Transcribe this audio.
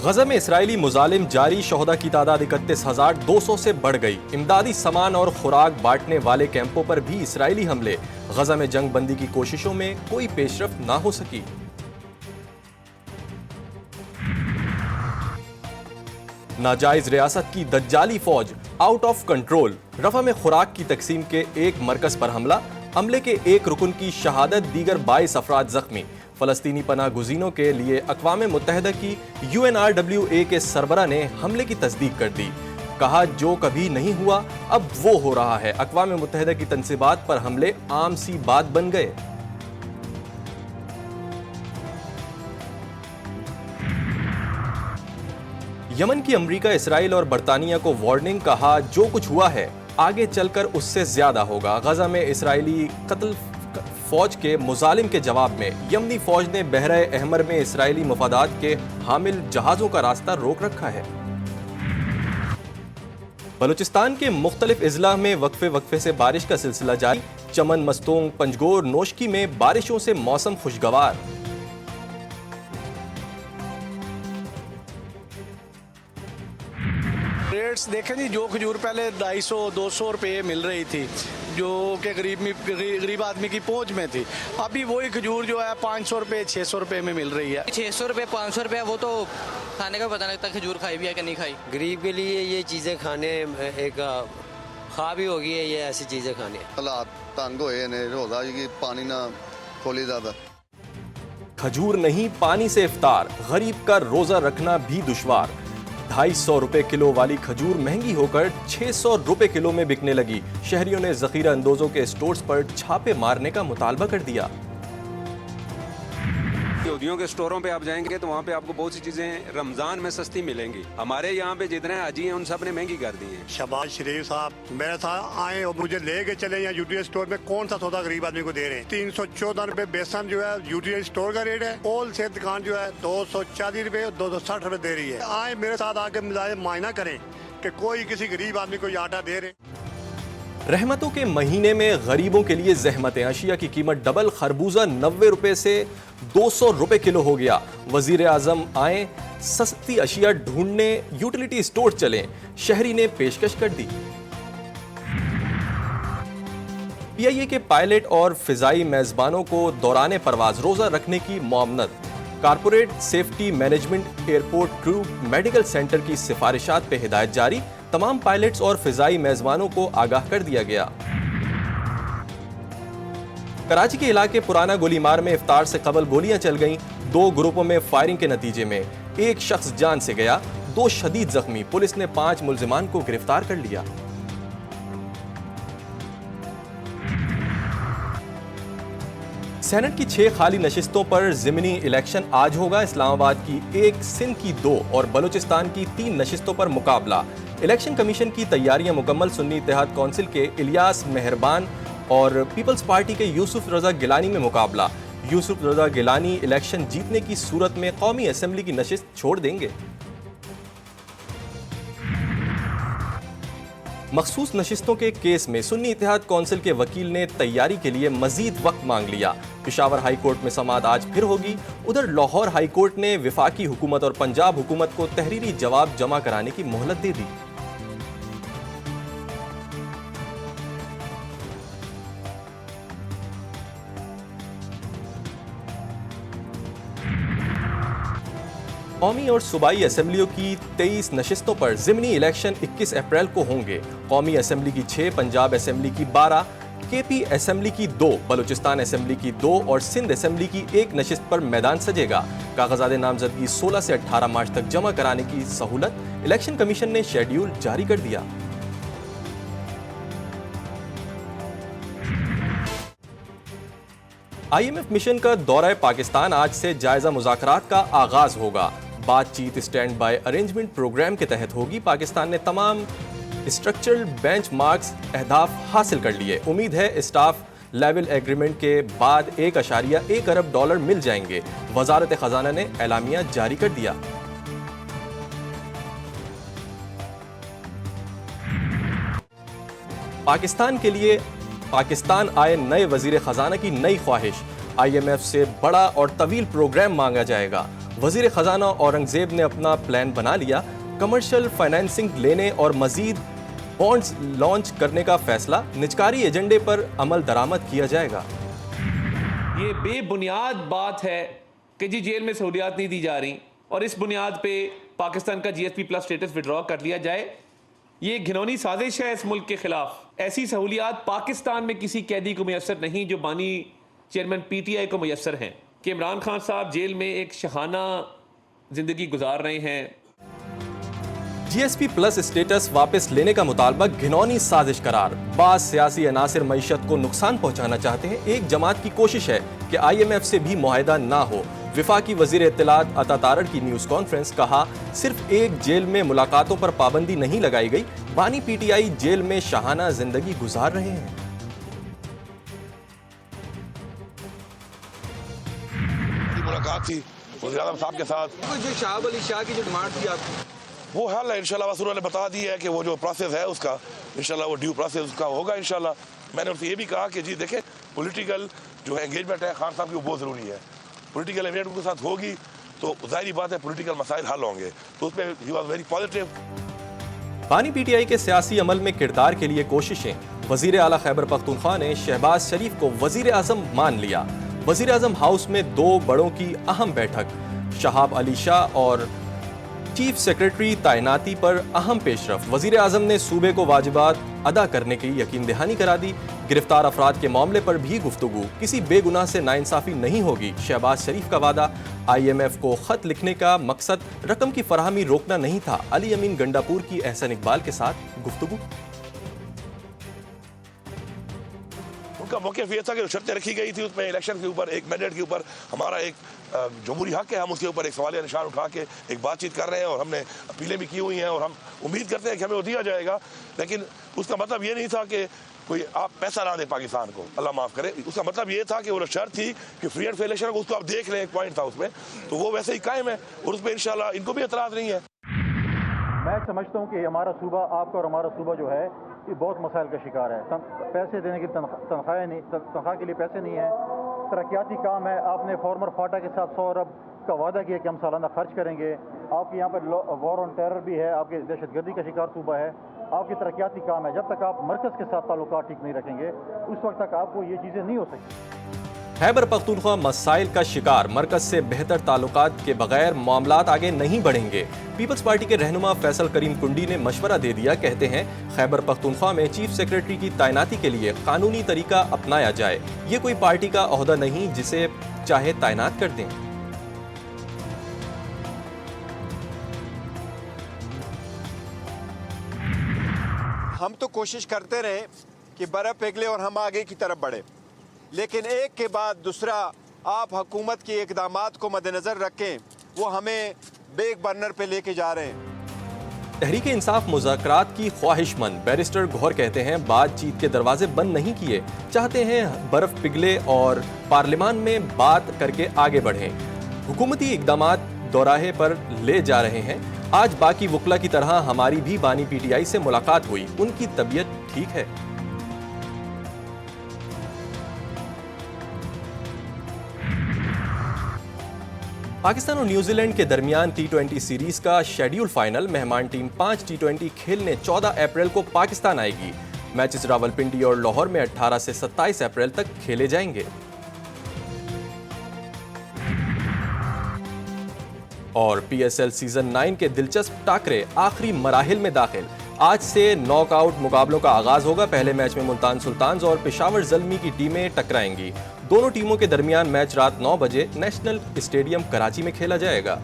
गजा में इसराइली मुजालिम जारी शोहदा की तादाद 31,200 से बढ़ गई। इमदादी सामान और खुराक बांटने वाले कैंपों पर भी इसराइली हमले। गजा में जंग बंदी की कोशिशों में कोई पेशरफ्त ना हो सकी। नाजायज रियासत की दज्जाली फौज आउट ऑफ कंट्रोल। रफा में खुराक की तकसीम के एक मरकज पर हमला। हमले के एक रुकन की शहादत, दीगर 22 अफराद जख्मी। फलस्तीनी पनाह गुज़ीनों के लिए अक़वाम मुत्तहिदा की UNRWA के सरबरा ने हमले की तस्दीक कर दी। कहा, जो कभी नहीं हुआ अब वो हो रहा है। अक़वाम मुत्तहिदा की तनसीबात पर हमले आम सी बात बन गए। यमन की अमरीका, इसराइल और बरतानिया को वार्निंग। कहा, जो कुछ हुआ है आगे चलकर उससे ज्यादा होगा। गजा में इसराइली कत्ल फौज के मुजालिम के जवाब में यमनी फौज ने बहरा अहमर में इसराइली मफादात के हामिल जहाजों का रास्ता रोक रखा है। बलूचिस्तान के मुख्तलिफ इजला में वक्फे वक्फे से बारिश का सिलसिला जारी। चमन, मस्तोंग, पंजगोर, नोशकी में बारिशों से मौसम खुशगवार। रेट्स देखें जी, जो खजूर पहले 250-200 रुपये मिल रही थी, जो कि गरीब आदमी की पहुंच में थी, अभी वही खजूर जो है 500 रुपये 600 रुपये में मिल रही है। 600 रुपये 500 रुपये, वो तो खाने का पता नहीं लगता खजूर खाई भी है कि नहीं खाई। गरीब के लिए ये चीज़ें खाने एक ख्वाब ही होगी है, ये ऐसी चीज़ें खाने। हालात तंग होए ने, रोजा जी पानी ना खोली ज्यादा। खजूर नहीं, पानी से इफ्तार। गरीब का रोजा रखना भी दुश्वार। 250 रुपए किलो वाली खजूर महंगी होकर 600 रुपए किलो में बिकने लगी। शहरियों ने जखीरा अंदोजों के स्टोर्स पर छापे मारने का मुतालबा कर दिया। यहूदियों के स्टोरों पे आप जाएंगे तो वहाँ पे आपको बहुत सी चीजें रमजान में सस्ती मिलेंगी। हमारे यहाँ पे जितने हाजी हैं उन सब ने महंगी कर दी हैं। शहबाज शरीफ साहब मेरे साथ आए और मुझे लेके चले यहाँ यूटीआई स्टोर में। कौन सा सौदा गरीब आदमी को दे रहे हैं? 314 रुपए बेसन जो है यूटीआई स्टोर का रेट है। होल सेल दुकान जो है 240 रुपए और 260 रुपए दे रही है। आए मेरे साथ आके मुआयना करें कि कोई किसी गरीब आदमी को आटा दे रहे। रहमतों के महीने में गरीबों के लिए जहमतें। अशिया की कीमत डबल। खरबूजा 90 रुपए से 200 रुपए किलो हो गया। वजीर आजम आए सस्ती अशिया ढूंढने, यूटिलिटी स्टोर चलें, शहरी ने पेशकश कर दी। PIA के पायलट और फिजाई मेजबानों को दौरान परवाज रोजा रखने की मुआवनत। Corporate safety management airport crew medical centre की सिफारिशात पे हिदायत जारी। तमाम पायलट्स और फिजाई मेजबानों को आगाह कर दिया गया। कराची के इलाके पुराना गोलीमार में इफ्तार से कबल गोलियां चल गईं। 2 ग्रुपों में फायरिंग के नतीजे में एक शख्स जान से गया, 2 शदीद जख्मी। पुलिस ने 5 मुल्जिमान को गिरफ्तार कर लिया। सेनेट की 6 खाली नशिस्तों पर ज़िमनी इलेक्शन आज होगा। इस्लामाबाद की 1, सिंध की 2 और बलूचिस्तान की 3 नशिस्तों पर मुकाबला। इलेक्शन कमीशन की तैयारियां मुकम्मल। सुन्नी इत्तेहाद कौंसिल के इलियास मेहरबान और पीपल्स पार्टी के यूसुफ रजा गिलानी में मुकाबला। यूसुफ रजा गिलानी इलेक्शन जीतने की सूरत में कौमी असेंबली की नशिस्त छोड़ देंगे। मखसूस नशिस्तों के केस में सुन्नी इत्तेहाद कौंसिल के वकील ने तैयारी के लिए मजीद वक्त मांग लिया। पेशावर हाई कोर्ट में समाअत आज फिर होगी। उधर लाहौर हाई कोर्ट ने विफाकी हुकूमत और पंजाब हुकूमत को तहरीरी जवाब जमा कराने की मोहलत दे दी। कौमी और सूबाई असेंबलियों की 23 नशिस्तों पर ज़िमनी इलेक्शन 21 अप्रैल को होंगे। कौमी असेंबली की 6, पंजाब असेंबली की 12, KP असेंबली की 2, बलूचिस्तान असेंबली की 2 और सिंध असेंबली की 1 नशिस्त पर मैदान सजेगा। कागजात नामजदगी 16 से 18 मार्च तक जमा कराने की सहूलत इलेक्शन कमीशन ने शेड्यूल जारी कर दिया। IMF मिशन का दौरा पाकिस्तान आज से जायजा मुज़ाकरात का आगाज होगा। बातचीत स्टैंड बाय अरेंजमेंट प्रोग्राम के तहत होगी। पाकिस्तान ने तमाम स्ट्रक्चरल बेंचमार्क्स अहदाफ हासिल कर लिए। उम्मीद है स्टाफ लेवल एग्रीमेंट के बाद $1.1 अरब मिल जाएंगे। वजारत खजाना ने एलामिया जारी कर दिया। पाकिस्तान के लिए पाकिस्तान आए नए वजीर खजाना की नई ख्वाहिश। IMF से बड़ा और तवील प्रोग्राम मांगा जाएगा। वजीर खजाना औरंगजेब ने अपना प्लान बना लिया। कमर्शियल फाइनेंसिंग लेने और मजीद बॉन्ड्स लॉन्च करने का फैसला। निजकारी एजेंडे पर अमल दरामद किया जाएगा। ये बेबुनियाद बात है कि जी जेल में सहूलियात नहीं दी जा रही और इस बुनियाद पे पाकिस्तान का GSP+ स्टेटस विड्रॉ कर लिया जाए। ये घिनौनी साजिश है इस मुल्क के खिलाफ। ऐसी सहूलियात पाकिस्तान में किसी कैदी को मैसर नहीं जो बानी चेयरमैन PTI को मैसर हैं कि इमरान खान साहब जेल में एक शहाना जिंदगी गुजार रहे हैं। GSP+ स्टेटस वापस लेने का मुतालबा घिनौनी साजिश करार। बाज़ सियासी अनासिर मईशत को नुकसान पहुंचाना चाहते हैं। एक जमात की कोशिश है कि IMF से भी मुआहिदा ना हो। विफाकी वजीर इत्तलात अता तारड़ की न्यूज़ कॉन्फ्रेंस। कहा, सिर्फ एक जेल में मुलाकातों पर पाबंदी नहीं लगाई गई, बानी PTI जेल में शहाना जिंदगी गुजार रहे हैं। मुलाकात थी वज़ीर आज़म साहब के साथ। जो शाहब अली शाह की जो डिमांड थी आपकी, वो हल है इंशाल्लाह। वसूल ने बता दिया है कि वो जो प्रोसेस है उसका इंशाल्लाह वो ड्यू प्रोसेस उसका होगा इंशाल्लाह। मैंने उनसे ये भी कहा कि जी देखें, पॉलिटिकल जो है एंगेजमेंट है खान साहब की वो बहुत ज़रूरी है। पॉलिटिकल एंगेजमेंट उनके साथ होगी तो जाहिर बात है पॉलिटिकल मसाइल हल होंगे, तो उसमें ही वाज वेरी पॉजिटिव। बानी PTI के सियासी अमल में किरदार के लिए कोशिशें। वजीर आला खैबर पख्तूनख्वा ने शहबाज शरीफ को वजीर आज़म मान लिया। वजीर आज़म हाउस में दो बड़ों की अहम बैठक। शहाब अली शाह और चीफ सेक्रेटरी तैनाती पर अहम पेशरफ। वजीर आज़म ने सूबे को वाजिबात अदा करने की यकीन दहानी करा दी। गिरफ्तार अफराद के मामले पर भी गुफ्तगू। किसी बेगुनाह से नाइंसाफ़ी नहीं होगी, शहबाज शरीफ का वादा। IMF को खत लिखने का मकसद रकम की फराहमी रोकना नहीं था। अली अमीन गंडापुर की एहसन इकबाल के साथ गुफ्तगू। उनका मौक़िफ़ ये था कि शर्तें रखी गई थी उसमें इलेक्शन के ऊपर, एक मैंडेट के ऊपर हमारा एक जमहूरी हक है, हम उसके ऊपर एक सवालिया निशान उठा के एक बातचीत कर रहे हैं और हमने अपीलें भी की हुई हैं और हम उम्मीद करते हैं कि हमें वो दिया जाएगा। लेकिन उसका मतलब ये नहीं था कि कोई आप पैसा ना दें पाकिस्तान को, अल्लाह माफ़ करे। उसका मतलब ये था कि वो शर्त थी कि फ्री एंड फेयर इलेक्शन को, उसको आप देख लें, एक पॉइंट था उसमें, तो वो वैसे ही कायम है और उस पर इंशाल्लाह इनको भी एतराज़ नहीं है। मैं समझता हूँ कि हमारा सूबा, आपका और हमारा सूबा जो है ये बहुत मसाइल का शिकार है। पैसे देने की तनख्वाह के लिए पैसे नहीं है। तरक्याती काम है। आपने फॉर्मर फाटा के साथ 100 अरब का वादा किया कि हम सालाना खर्च करेंगे। आपके यहाँ पर वॉर ऑन टेरर भी है, आपके दहशतगर्दी का शिकार सूबा है। आपकी तरक्याती काम है। जब तक आप मरकज़ के साथ ताल्लुकात ठीक नहीं रखेंगे उस वक्त तक आपको ये चीज़ें नहीं हो सकती। खैबर पख्तूनख्वा मसाइल का शिकार। मरकज से बेहतर ताल्लुकात के बगैर मामलात आगे नहीं बढ़ेंगे। पीपल्स पार्टी के रहनुमा फैसल करीम कुंडी ने मशवरा दे दिया। कहते हैं, खैबर पख्तूनख्वा में चीफ सेक्रेटरी की तैनाती के लिए कानूनी तरीका अपनाया जाए। ये कोई पार्टी का ओहदा नहीं जिसे चाहे तैनात कर दें। हम तो कोशिश करते रहे कि बर्फ पिघले और हम आगे की तरफ बढ़े, लेकिन एक के बाद दूसरा आप हुकूमत के इक़दामात को मद्देनज़र रखें, वो हमें बैक बर्नर पे लेके जा रहे हैं। तहरीक इंसाफ मुज़ाकरात की ख्वाहिशमंद। बैरिस्टर गौहर कहते हैं, बातचीत के दरवाजे बंद नहीं किए, चाहते हैं बर्फ पिघले और पार्लियामान में बात करके आगे बढ़ें। हुकूमती इक़दामात दोराहे पर ले जा रहे हैं। आज बाकी वकला की तरह हमारी भी बानी PTI से मुलाकात हुई, उनकी तबीयत ठीक है। पाकिस्तान और न्यूजीलैंड के दरमियान T20 सीरीज का शेड्यूल फाइनल। मेहमान टीम 5 T20 खेलने 14 अप्रैल को पाकिस्तान आएगी। मैचेस रावलपिंडी और लाहौर में 18 से 27 अप्रैल तक खेले जाएंगे। और PSL सीजन 9 के दिलचस्प टाकरे आखिरी मराहिल में दाखिल। आज से नॉकआउट मुकाबलों का आगाज होगा। पहले मैच में मुल्तान सुल्तान्स और पेशावर ज़ल्मी की टीमें टकराएंगी। दोनों टीमों के दरमियान मैच रात 9 बजे नेशनल स्टेडियम कराची में खेला जाएगा।